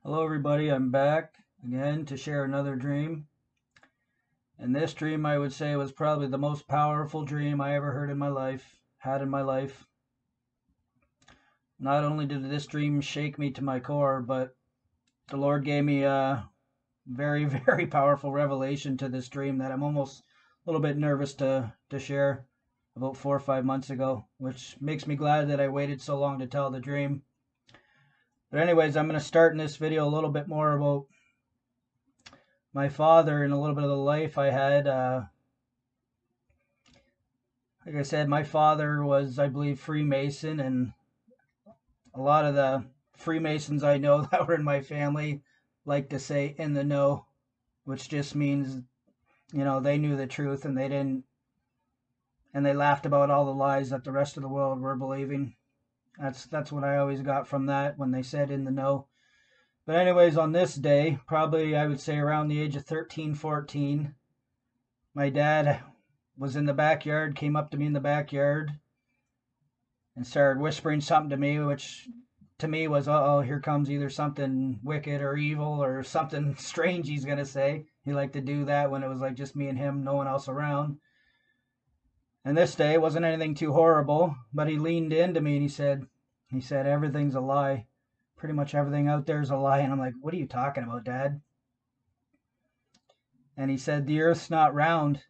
Hello everybody, I'm back again to share another dream. And this dream I would say was probably the most powerful dream I ever had in my life. Not only did this dream shake me to my core, but the Lord gave me a very, very powerful revelation to this dream that I'm almost a little bit nervous to share about 4 or 5 months ago, which makes me glad that I waited so long to tell the dream. But anyways, I'm going to start in this video a little bit more about my father and a little bit of the life I had. Like I said, my father was, I believe, Freemason, and a lot of the Freemasons I know that were in my family like to say in the know, which just means, they knew the truth and they didn't, and they laughed about all the lies that the rest of the world were believing. That's what I always got from that when they said in the know. But anyways, on this day, probably I would say around the age of 13, 14, my dad was in the backyard, came up to me in the backyard and started whispering something to me, which to me was, uh-oh, here comes either something wicked or evil or something strange he's going to say. He liked to do that when it was like just me and him, no one else around. And this day it wasn't anything too horrible, but he leaned into me and he said, everything's a lie. Pretty much everything out there is a lie. And I'm like, what are you talking about, Dad? And he said, the earth's not round.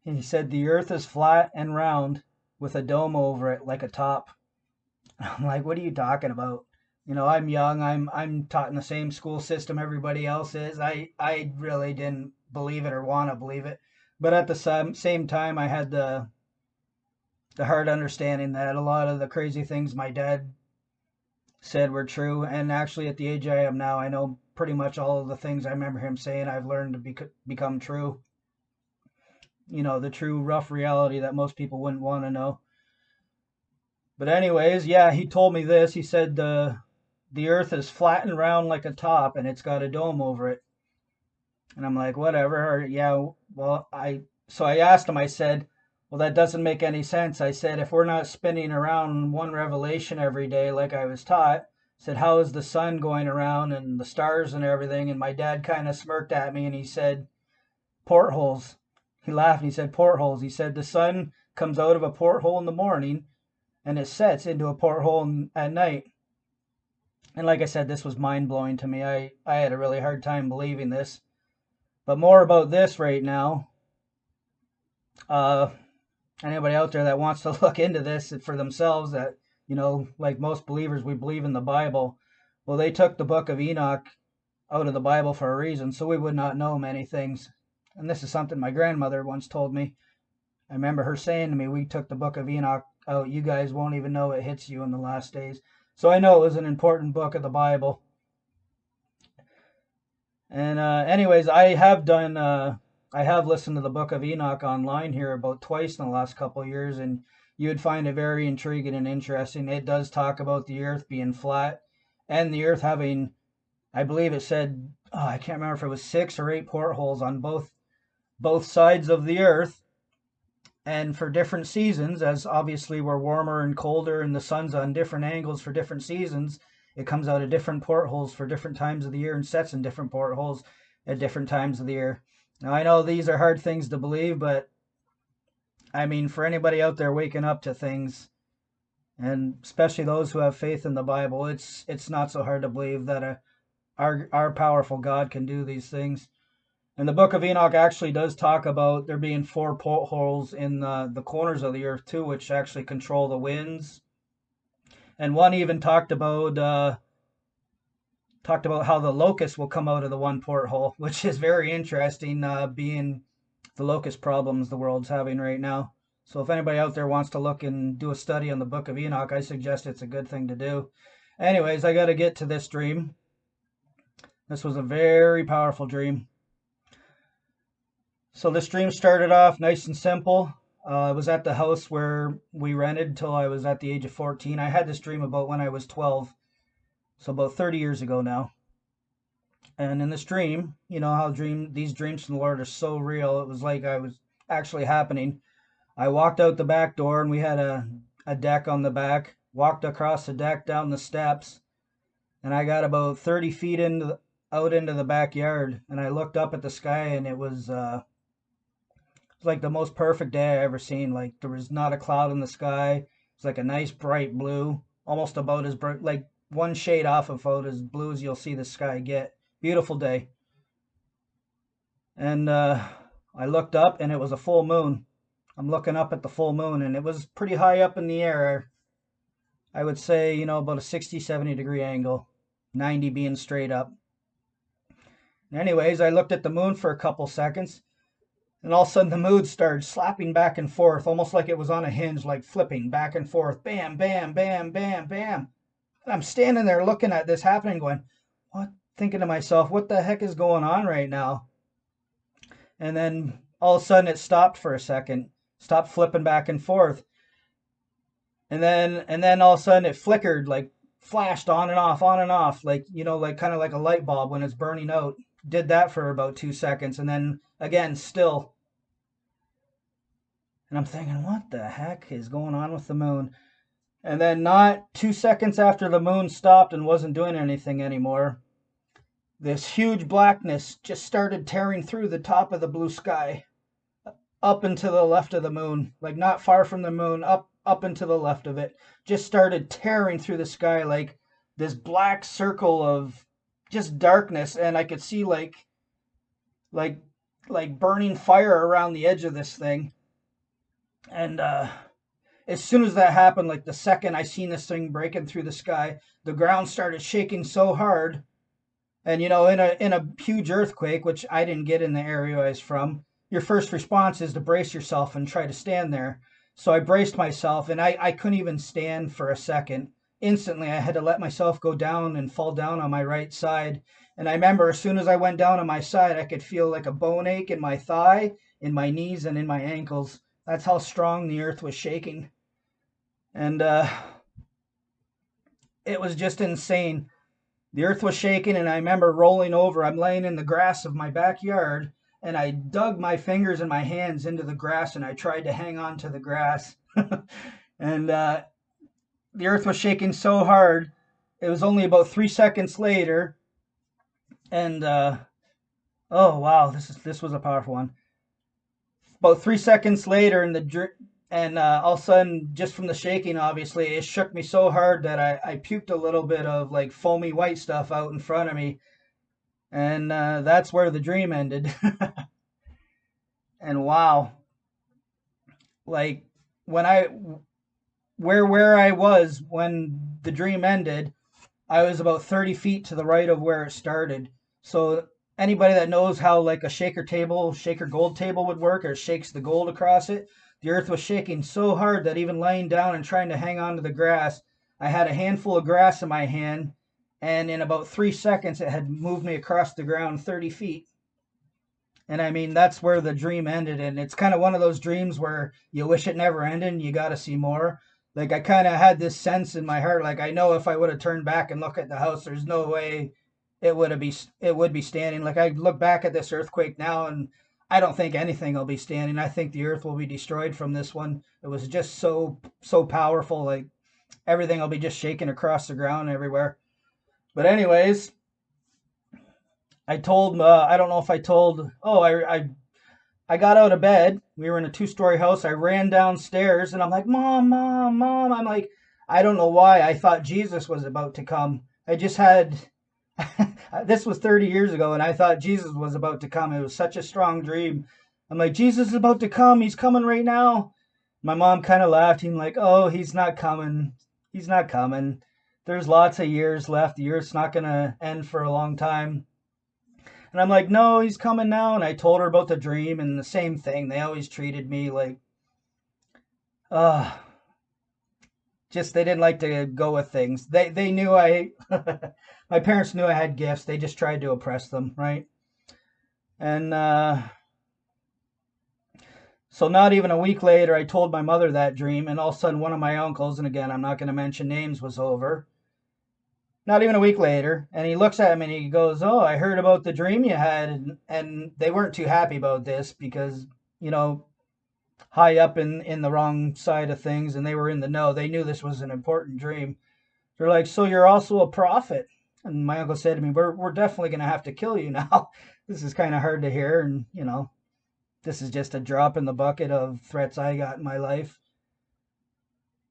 He said, the earth is flat and round with a dome over it like a top. I'm like, what are you talking about? I'm young. I'm taught in the same school system everybody else is. I really didn't believe it or want to believe it. But at the same time, I had the hard understanding that a lot of the crazy things my dad said were true. And actually, at the age I am now, I know pretty much all of the things I remember him saying I've learned to become true. The true rough reality that most people wouldn't want to know. But anyways, yeah, he told me this. He said the earth is flat and round like a top and it's got a dome over it. And I'm like, whatever. Yeah, well, I asked him, I said, well, that doesn't make any sense. I said, if we're not spinning around one revelation every day like I was taught, I said, how is the sun going around and the stars and everything? And my dad kind of smirked at me and he said, portholes. He laughed and he said, portholes. He said, the sun comes out of a porthole in the morning and it sets into a porthole at night. And like I said, this was mind blowing to me. I had a really hard time believing this. But more about this right now. Uh, Anybody out there that wants to look into this for themselves, that, like most believers, we believe in the Bible. Well, they took the book of Enoch out of the Bible for a reason, so we would not know many things. And this is something my grandmother once told me. I remember her saying to me, we took the book of Enoch out. You guys won't even know it hits you in the last days. So I know it was an important book of the Bible. And anyways, I have listened to the Book of Enoch online here about twice in the last couple of years, and you would find it very intriguing and interesting. It does talk about the Earth being flat, and the Earth having, I believe it said, I can't remember if it was 6 or 8 portholes on both sides of the Earth, and for different seasons, as obviously we're warmer and colder, and the sun's on different angles for different seasons. It comes out of different portholes for different times of the year and sets in different portholes at different times of the year. Now, I know these are hard things to believe, but I mean, for anybody out there waking up to things, and especially those who have faith in the Bible, it's not so hard to believe that our powerful God can do these things. And the book of Enoch actually does talk about there being 4 portholes in the corners of the earth too, which actually control the winds. And one even talked about how the locust will come out of the one porthole, which is very interesting, being the locust problems the world's having right now. So if anybody out there wants to look and do a study on the book of Enoch, I suggest it's a good thing to do. Anyways, I got to get to this dream. This was a very powerful dream. So this dream started off nice and simple. I was at the house where we rented until I was at the age of 14. I had this dream about when I was 12, so about 30 years ago now. And in this dream, you know how these dreams from the Lord are so real. It was like I was actually happening. I walked out the back door and we had a deck on the back. Walked across the deck down the steps. and I got about 30 feet out into the backyard, and I looked up at the sky, and it was like the most perfect day I ever seen. Like there was not a cloud in the sky. It was like a nice bright blue, almost about as bright, like one shade off of about as blue as you'll see the sky get. Beautiful day. And I looked up, and it was a full moon. I'm looking up at the full moon, and it was pretty high up in the air. I would say, about a 60, 70-degree angle, 90 being straight up. Anyways, I looked at the moon for a couple seconds, and all of a sudden the moon started slapping back and forth, almost like it was on a hinge, like flipping back and forth. Bam, bam, bam, bam, bam. And I'm standing there looking at this happening, going, what? Thinking to myself, what the heck is going on right now? And then all of a sudden it stopped for a second, stopped flipping back and forth. And then all of a sudden it flickered, like flashed on and off, like like kind of like a light bulb when it's burning out. Did that for about 2 seconds, and then again still. And I'm thinking, what the heck is going on with the moon? And then not 2 seconds after the moon stopped and wasn't doing anything anymore, this huge blackness just started tearing through the top of the blue sky, up and to the left of the moon, like not far from the moon, up and to the left of it, just started tearing through the sky like this black circle of just darkness, and I could see like like burning fire around the edge of this thing. And as soon as that happened, like the second I seen this thing breaking through the sky, the ground started shaking so hard. And in a huge earthquake, which I didn't get in the area I was from, your first response is to brace yourself and try to stand there. So I braced myself, and I couldn't even stand for a second. Instantly, I had to let myself go down and fall down on my right side. And I remember as soon as I went down on my side, I could feel like a bone ache in my thigh, in my knees, and in my ankles. That's how strong the earth was shaking. And it was just insane. The earth was shaking, and I remember rolling over. I'm laying in the grass of my backyard, and I dug my fingers and my hands into the grass, and I tried to hang on to the grass. And the earth was shaking so hard. It was only about 3 seconds later, and oh wow, this was a powerful one. About 3 seconds later, and all of a sudden, just from the shaking, obviously, it shook me so hard that I puked a little bit of like foamy white stuff out in front of me. And that's where the dream ended. And wow, like when I where I was when the dream ended, I was about 30 feet to the right of where it started. So anybody that knows how like a shaker gold table would work, or shakes the gold across it, the earth was shaking so hard that even laying down and trying to hang on to the grass, I had a handful of grass in my hand, and in about 3 seconds it had moved me across the ground 30 feet. And I mean, that's where the dream ended. And it's kind of one of those dreams where you wish it never ended and you got to see more. Like, I kind of had this sense in my heart. Like, I know if I would have turned back and looked at the house, there's no way it would be standing. Like, I look back at this earthquake now, and I don't think anything will be standing. I think the earth will be destroyed from this one. It was just so powerful. Like, everything will be just shaking across the ground everywhere. But anyways, I don't know if I told, oh, I got out of bed. We were in a two-story house. I ran downstairs, and I'm like, Mom, Mom, Mom. I'm like, I don't know why. I thought Jesus was about to come. I just had, this was 30 years ago, and I thought Jesus was about to come. It was such a strong dream. I'm like, Jesus is about to come. He's coming right now. My mom kind of laughed. He's like, oh, he's not coming. He's not coming. There's lots of years left. The earth's not going to end for a long time. And I'm like, no, he's coming now. And I told her about the dream, and the same thing. They always treated me like, uh, just they didn't like to go with things. They knew my parents knew I had gifts. They just tried to oppress them, right? And so not even a week later, I told my mother that dream, and all of a sudden, one of my uncles, and again, I'm not going to mention names, was over. Not even a week later, and he looks at me and he goes, "Oh, I heard about the dream you had," and they weren't too happy about this because you know high up in the wrong side of things, and they were in the know. They knew this was an important dream. They're like, "So you're also a prophet?" And my uncle said to me, we're definitely going to have to kill you now. This is kind of hard to hear. And, this is just a drop in the bucket of threats I got in my life.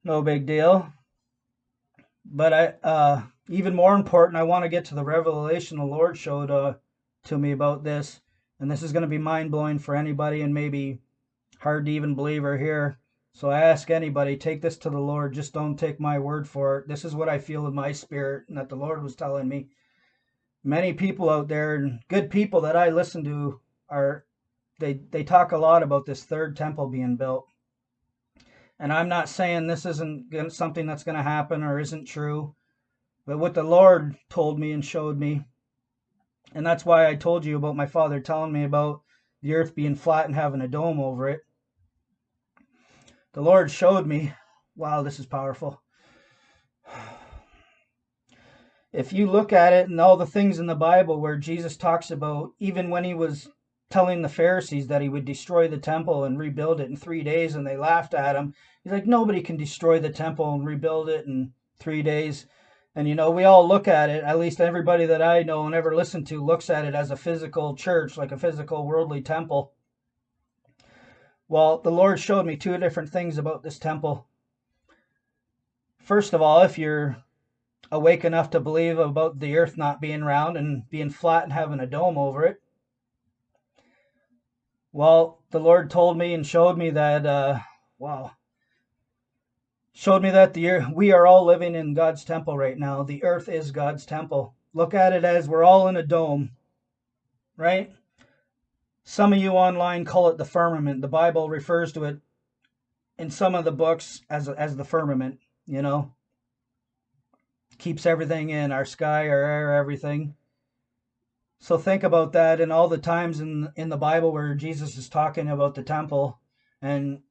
No big deal. But even more important, I want to get to the revelation the Lord showed to me about this. And this is going to be mind blowing for anybody and maybe hard to even believe or hear. So I ask anybody, take this to the Lord. Just don't take my word for it. This is what I feel in my spirit and that the Lord was telling me. Many people out there and good people that I listen to they talk a lot about this third temple being built. And I'm not saying this isn't something that's going to happen or isn't true, but what the Lord told me and showed me, and that's why I told you about my father telling me about the earth being flat and having a dome over it. The Lord showed me, wow, this is powerful. If you look at it and all the things in the Bible where Jesus talks about, even when he was telling the Pharisees that he would destroy the temple and rebuild it in 3 days, and they laughed at him. He's like, nobody can destroy the temple and rebuild it in 3 days. And we all look at it, at least everybody that I know and ever listen to looks at it as a physical church, like a physical worldly temple. Well, the Lord showed me two different things about this temple. First of all, if you're awake enough to believe about the earth not being round and being flat and having a dome over it, well, the Lord told me and showed me that, showed me that we are all living in God's temple right now. The earth is God's temple. Look at it as we're all in a dome, right? Some of you online call it the firmament. The Bible refers to it in some of the books as the firmament, keeps everything in, our sky, our air, everything. So think about that and all the times in the Bible where Jesus is talking about the temple, and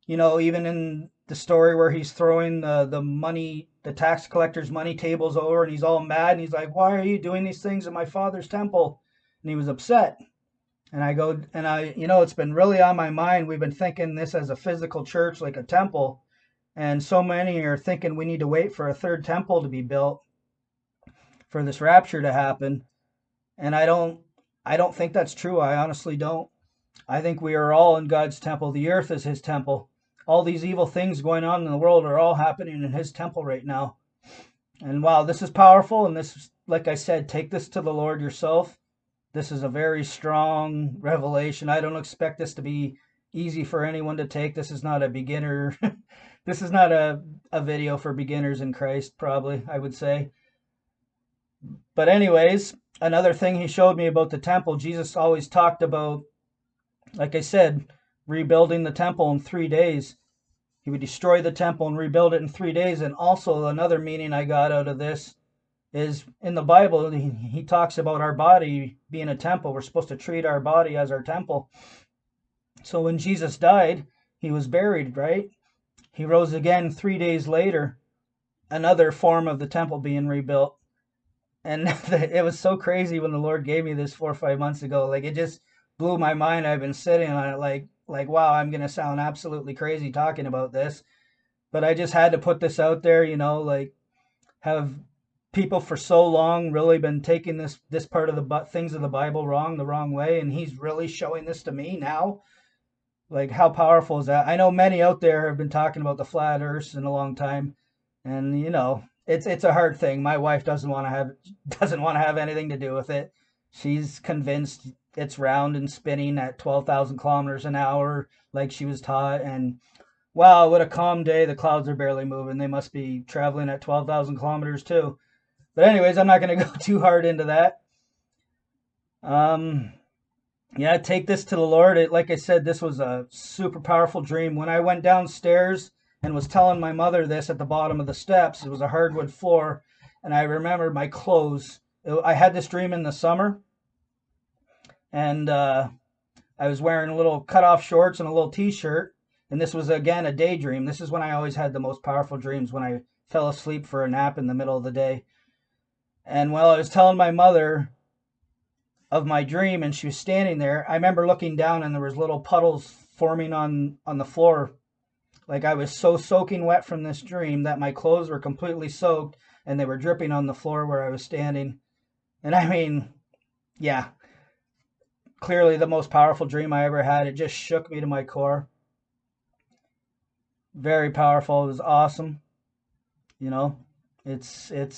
even in the story where he's throwing the tax collector's money tables over, and he's all mad and he's like, why are you doing these things in my father's temple? And he was upset. And I go, and it's been really on my mind. We've been thinking this as a physical church, like a temple. And so many are thinking we need to wait for a third temple to be built for this rapture to happen. And I don't think that's true. I honestly don't. I think we are all in God's temple. The earth is his temple. All these evil things going on in the world are all happening in his temple right now. And wow, this is powerful. And this, like I said, take this to the Lord yourself. This is a very strong revelation. I don't expect this to be easy for anyone to take. This is not a beginner. This is not a video for beginners in Christ, probably, I would say. But anyways, another thing he showed me about the temple, Jesus always talked about, like I said, rebuilding the temple in 3 days. He would destroy the temple and rebuild it in 3 days. And also another meaning I got out of this is in the Bible, he talks about our body being a temple. We're supposed to treat our body as our temple. So when Jesus died, he was buried, right? He rose again 3 days later, another form of the temple being rebuilt. And it was so crazy when the Lord gave me this 4 or 5 months ago. Like, it just blew my mind. I've been sitting on it like, wow, I'm going to sound absolutely crazy talking about this. But I just had to put this out there, have people for so long really been taking this part of the things of the Bible the wrong way, and he's really showing this to me now. Like, how powerful is that? I know many out there have been talking about the flat earth in a long time, and it's a hard thing. My wife doesn't want to have anything to do with it. She's convinced it's round and spinning at 12,000 kilometers an hour, like she was taught. And wow, what a calm day! The clouds are barely moving. They must be traveling at 12,000 kilometers too. But anyways, I'm not going to go too hard into that. Yeah, take this to the Lord. Like I said, this was a super powerful dream. When I went downstairs and was telling my mother this at the bottom of the steps, it was a hardwood floor, and I remembered my clothes. I had this dream in the summer, and I was wearing little cutoff shorts and a little t-shirt, and this was, again, a daydream. This is when I always had the most powerful dreams, when I fell asleep for a nap in the middle of the day. And while I was telling my mother of my dream and she was standing there, I remember looking down and there was little puddles forming on the floor. Like I was so soaking wet from this dream that my clothes were completely soaked and they were dripping on the floor where I was standing. And I mean, yeah, clearly the most powerful dream I ever had. It just shook me to my core. Very powerful. It was awesome. You know, it's it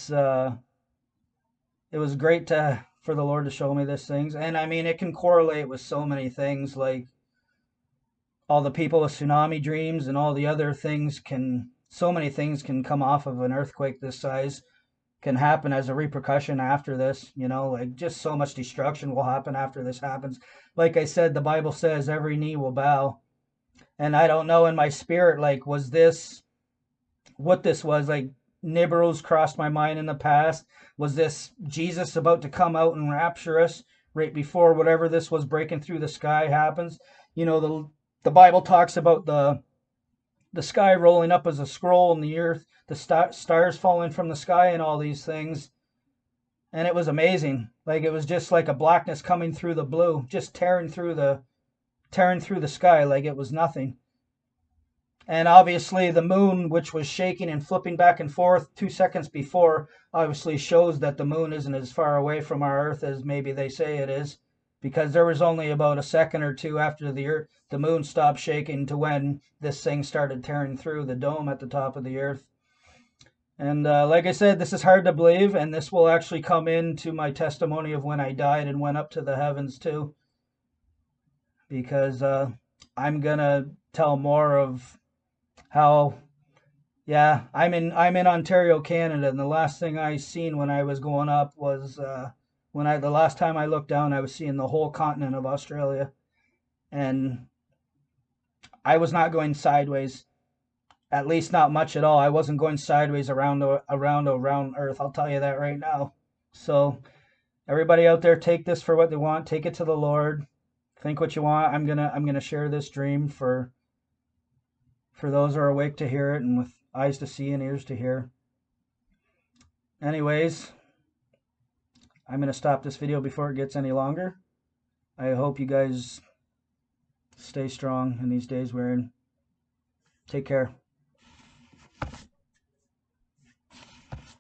was great to for the Lord to show me these things. And I mean, it can correlate with so many things, like all the people with tsunami dreams and all the other things can. So many things can come off of an earthquake this size can happen as a repercussion after this, like just so much destruction will happen after this happens. Like I said, the Bible says every knee will bow. And I don't know in my spirit, like, was this what this was? Like, Nibiru's crossed my mind in the past. Was this Jesus about to come out and rapture us right before whatever this was breaking through the sky happens? The Bible talks about the sky rolling up as a scroll and the earth, the stars falling from the sky and all these things. And it was amazing. Like it was just like a blackness coming through the blue, just tearing through the sky like it was nothing. And obviously the moon, which was shaking and flipping back and forth 2 seconds before, obviously shows that the moon isn't as far away from our earth as maybe they say it is, because there was only about a second or two after the moon stopped shaking to when this thing started tearing through the dome at the top of the earth. And like I said, this is hard to believe, and this will actually come into my testimony of when I died and went up to the heavens too, because I'm gonna tell more of how. Yeah, I'm in Ontario, Canada, and the last thing I seen when I was going up was the last time I looked down, I was seeing the whole continent of Australia, and I was not going sideways. At least not much at all. I wasn't going sideways around Earth. I'll tell you that right now. So everybody out there, take this for what they want. Take it to the Lord. Think what you want. I'm gonna share this dream for those who are awake to hear it and with eyes to see and ears to hear. Anyways, I'm gonna stop this video before it gets any longer. I hope you guys stay strong in these days we're in. Take care.